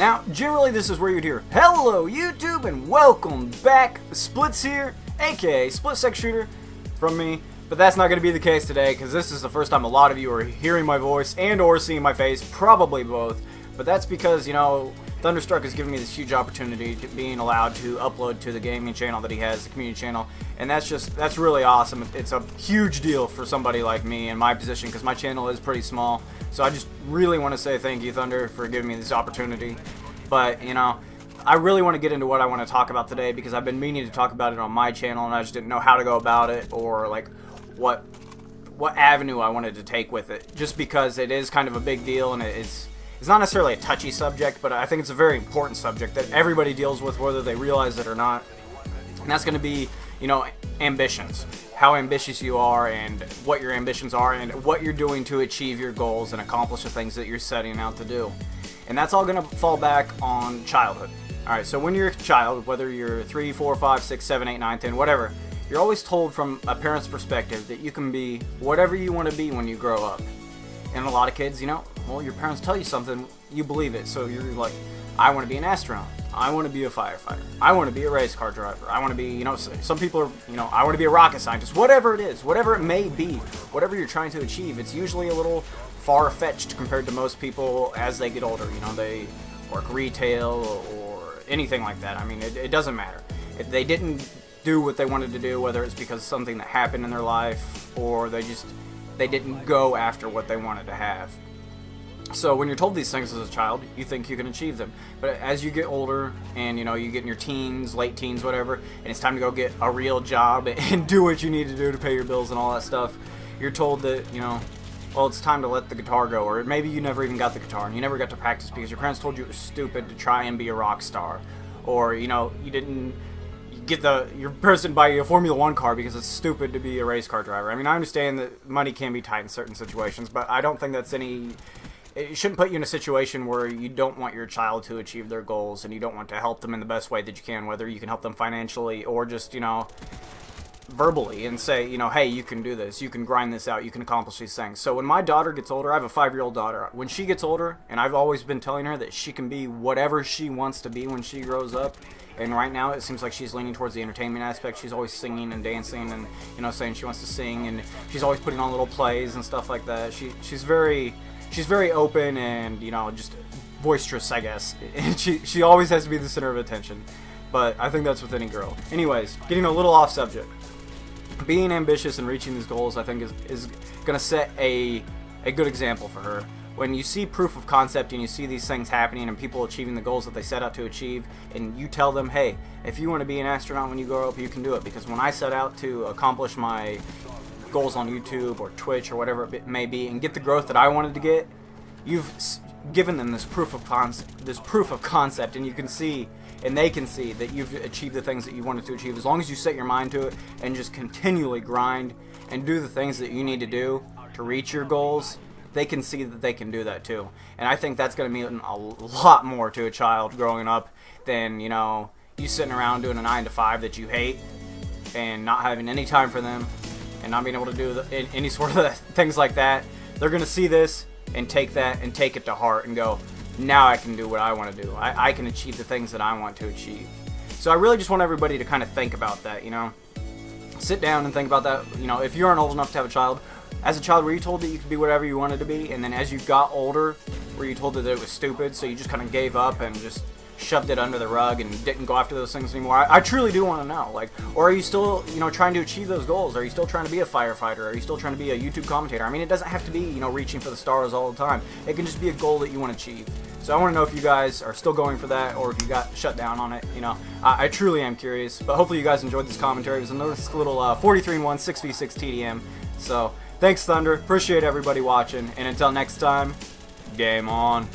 Now, generally this is where you'd hear, "Hello YouTube and welcome back, Splits here, aka Split Sec Shooter," from me. But that's not going to be the case today, because this is the first time a lot of you are hearing my voice and or seeing my face, probably both. But that's because, Thunderstruck has given me this huge opportunity to being allowed to upload to the gaming channel that he has, the community channel, and that's really awesome. It's a huge deal for somebody like me in my position, because my channel is pretty small. So I just really want to say thank you, Thunder, for giving me this opportunity. But, I really want to get into what I want to talk about today, because I've been meaning to talk about it on my channel, and I just didn't know how to go about it, or like what avenue I wanted to take with it, just because it is kind of a big deal, and it's not necessarily a touchy subject, but I think it's a very important subject that everybody deals with, whether they realize it or not. And that's going to be, ambitions. How ambitious you are, and what your ambitions are, and what you're doing to achieve your goals and accomplish the things that you're setting out to do. And that's all going to fall back on childhood. Alright, so when you're a child, whether you're 3, 4, 5, 6, 7, 8, 9, 10, whatever, you're always told from a parent's perspective that you can be whatever you want to be when you grow up. And a lot of kids, well, your parents tell you something, you believe it. So you're like, I want to be an astronaut. I want to be a firefighter. I want to be a race car driver. I want to be, some people are, I want to be a rocket scientist. Whatever it is, whatever it may be, whatever you're trying to achieve, it's usually a little far-fetched compared to most people as they get older. They work retail or anything like that. I mean, it doesn't matter. If they didn't do what they wanted to do, whether it's because of something that happened in their life, or they didn't go after what they wanted to have. So when you're told these things as a child, you think you can achieve them. But as you get older and, you get in your teens, late teens, whatever, and it's time to go get a real job and do what you need to do to pay your bills and all that stuff, you're told that, well, it's time to let the guitar go. Or maybe you never even got the guitar and you never got to practice because your parents told you it was stupid to try and be a rock star. Or, you didn't get your parents didn't buy you a Formula 1 car because it's stupid to be a race car driver. I mean, I understand that money can be tight in certain situations, but I don't think it shouldn't put you in a situation where you don't want your child to achieve their goals and you don't want to help them in the best way that you can, whether you can help them financially or just, verbally, and say, hey, you can do this, you can grind this out, you can accomplish these things. So when my daughter gets older, I have a 5-year-old daughter, when she gets older, and I've always been telling her that she can be whatever she wants to be when she grows up, and right now it seems like she's leaning towards the entertainment aspect. She's always singing and dancing and, saying she wants to sing, and she's always putting on little plays and stuff like that. She's very open and, just boisterous, I guess. And she always has to be the center of attention. But I think that's with any girl. Anyways, getting a little off subject. Being ambitious and reaching these goals, I think, is going to set a good example for her. When you see proof of concept and you see these things happening and people achieving the goals that they set out to achieve, and you tell them, hey, if you want to be an astronaut when you grow up, you can do it. Because when I set out to accomplish my goals on YouTube or Twitch or whatever it may be and get the growth that I wanted to get, you've given them this proof of concept, and you can see, and they can see that you've achieved the things that you wanted to achieve. As long as you set your mind to it and just continually grind and do the things that you need to do to reach your goals, they can see that they can do that too. And I think that's going to mean a lot more to a child growing up than, you sitting around doing a 9-to-5 that you hate and not having any time for them and not being able to do any sort of things like that. They're going to see this and take that and take it to heart and go, now I can do what I want to do. I can achieve the things that I want to achieve. So I really just want everybody to kind of think about that, Sit down and think about that. If you aren't old enough to have a child, as a child, were you told that you could be whatever you wanted to be? And then as you got older, were you told that it was stupid, so you just kind of gave up and just shoved it under the rug and didn't go after those things anymore? I truly do want to know. Or are you still, trying to achieve those goals? Are you still trying to be a firefighter? Are you still trying to be a YouTube commentator? I mean, it doesn't have to be, reaching for the stars all the time. It can just be a goal that you want to achieve. So I want to know if you guys are still going for that, or if you got shut down on it. I truly am curious. But hopefully you guys enjoyed this commentary. It was a nice little 43-1 6v6 TDM. So thanks, Thunder. Appreciate everybody watching. And until next time, game on.